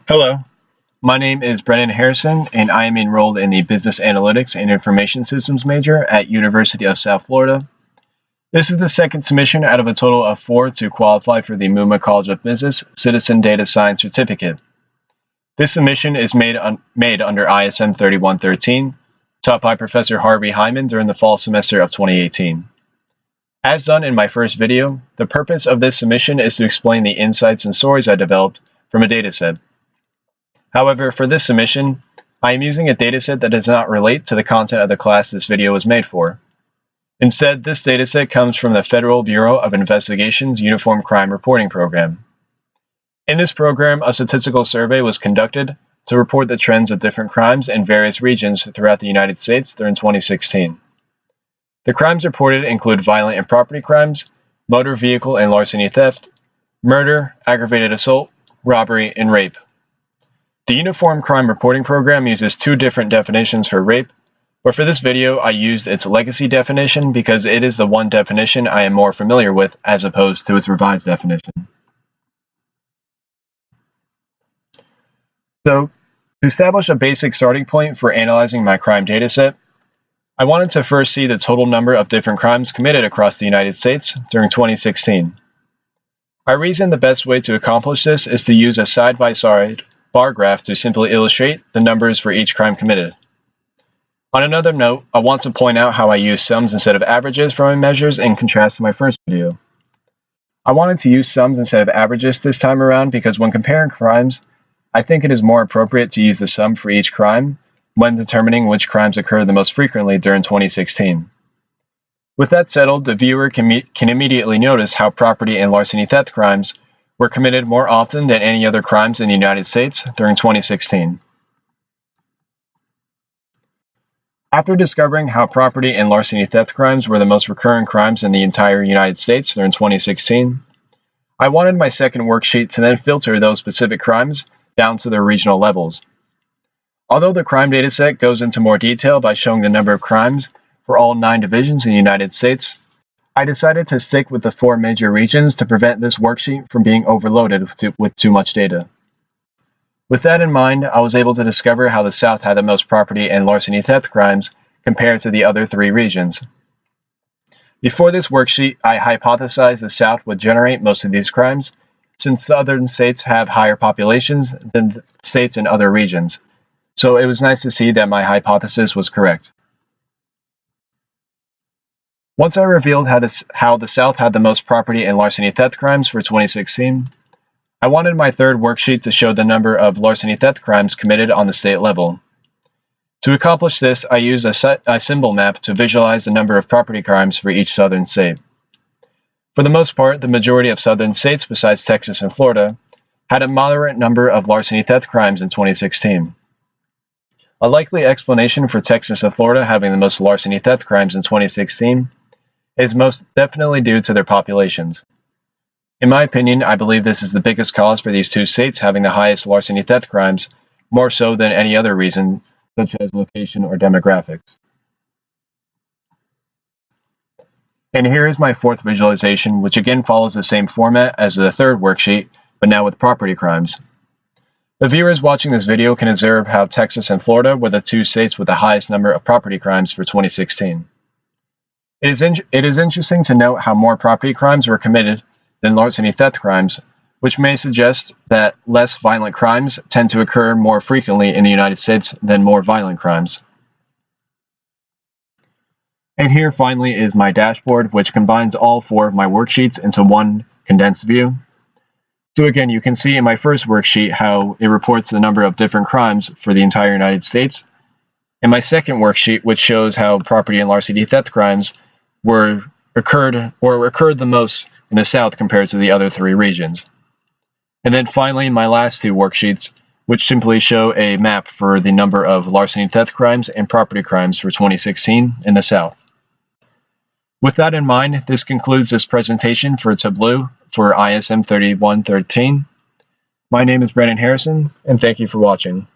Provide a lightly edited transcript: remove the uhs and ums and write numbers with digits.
Hello, my name is Brennan Harrison, and I am enrolled in the Business Analytics and Information Systems major at University of South Florida. This is the second submission out of a total of 4 to qualify for the Muma College of Business Citizen Data Science Certificate. This submission is made under ISM 3113, taught by Professor Harvey Hyman during the fall semester of 2018. As done in my first video, the purpose of this submission is to explain the insights and stories I developed from a dataset. However, for this submission, I am using a dataset that does not relate to the content of the class this video was made for. Instead, this dataset comes from the Federal Bureau of Investigation's Uniform Crime Reporting Program. In this program, a statistical survey was conducted to report the trends of different crimes in various regions throughout the United States during 2016. The crimes reported include violent and property crimes, motor vehicle and larceny theft, murder, aggravated assault, robbery, and rape. The Uniform Crime Reporting Program uses 2 different definitions for rape, but for this video I used its legacy definition because it is the one definition I am more familiar with as opposed to its revised definition. So, to establish a basic starting point for analyzing my crime dataset, I wanted to first see the total number of different crimes committed across the United States during 2016. I reasoned the best way to accomplish this is to use a side-by-side bar graph to simply illustrate the numbers for each crime committed. On another note, I want to point out how I use sums instead of averages for my measures in contrast to my first video. I wanted to use sums instead of averages this time around because when comparing crimes, I think it is more appropriate to use the sum for each crime when determining which crimes occur the most frequently during 2016. With that settled, the viewer can immediately notice how property and larceny theft crimes were committed more often than any other crimes in the United States during 2016. After discovering how property and larceny theft crimes were the most recurring crimes in the entire United States during 2016, I wanted my second worksheet to then filter those specific crimes down to their regional levels. Although the crime dataset goes into more detail by showing the number of crimes for all 9 divisions in the United States, I decided to stick with the 4 major regions to prevent this worksheet from being overloaded with too much data. With that in mind, I was able to discover how the South had the most property and larceny theft crimes compared to the other 3 regions. Before this worksheet, I hypothesized the South would generate most of these crimes, since southern states have higher populations than states in other regions, so it was nice to see that my hypothesis was correct. Once I revealed how the South had the most property and larceny theft crimes for 2016, I wanted my third worksheet to show the number of larceny theft crimes committed on the state level. To accomplish this, I used a symbol map to visualize the number of property crimes for each southern state. For the most part, the majority of southern states besides Texas and Florida had a moderate number of larceny theft crimes in 2016. A likely explanation for Texas and Florida having the most larceny theft crimes in 2016 is most definitely due to their populations. In my opinion, I believe this is the biggest cause for these 2 states having the highest larceny theft crimes, more so than any other reason, such as location or demographics. And here is my 4th visualization, which again follows the same format as the 3rd worksheet, but now with property crimes. The viewers watching this video can observe how Texas and Florida were the 2 states with the highest number of property crimes for 2016. It is interesting to note how more property crimes were committed than larceny theft crimes, which may suggest that less violent crimes tend to occur more frequently in the United States than more violent crimes. And here finally is my dashboard, which combines all 4 of my worksheets into one condensed view. So again, you can see in my first worksheet how it reports the number of different crimes for the entire United States. In my second worksheet, which shows how property and larceny theft crimes occurred the most in the South compared to the other 3 regions. And then finally, my last 2 worksheets, which simply show a map for the number of larceny theft crimes and property crimes for 2016 in the South. With that in mind, this concludes this presentation for Tableau for ISM 3113. My name is Brennan Harrison, and thank you for watching.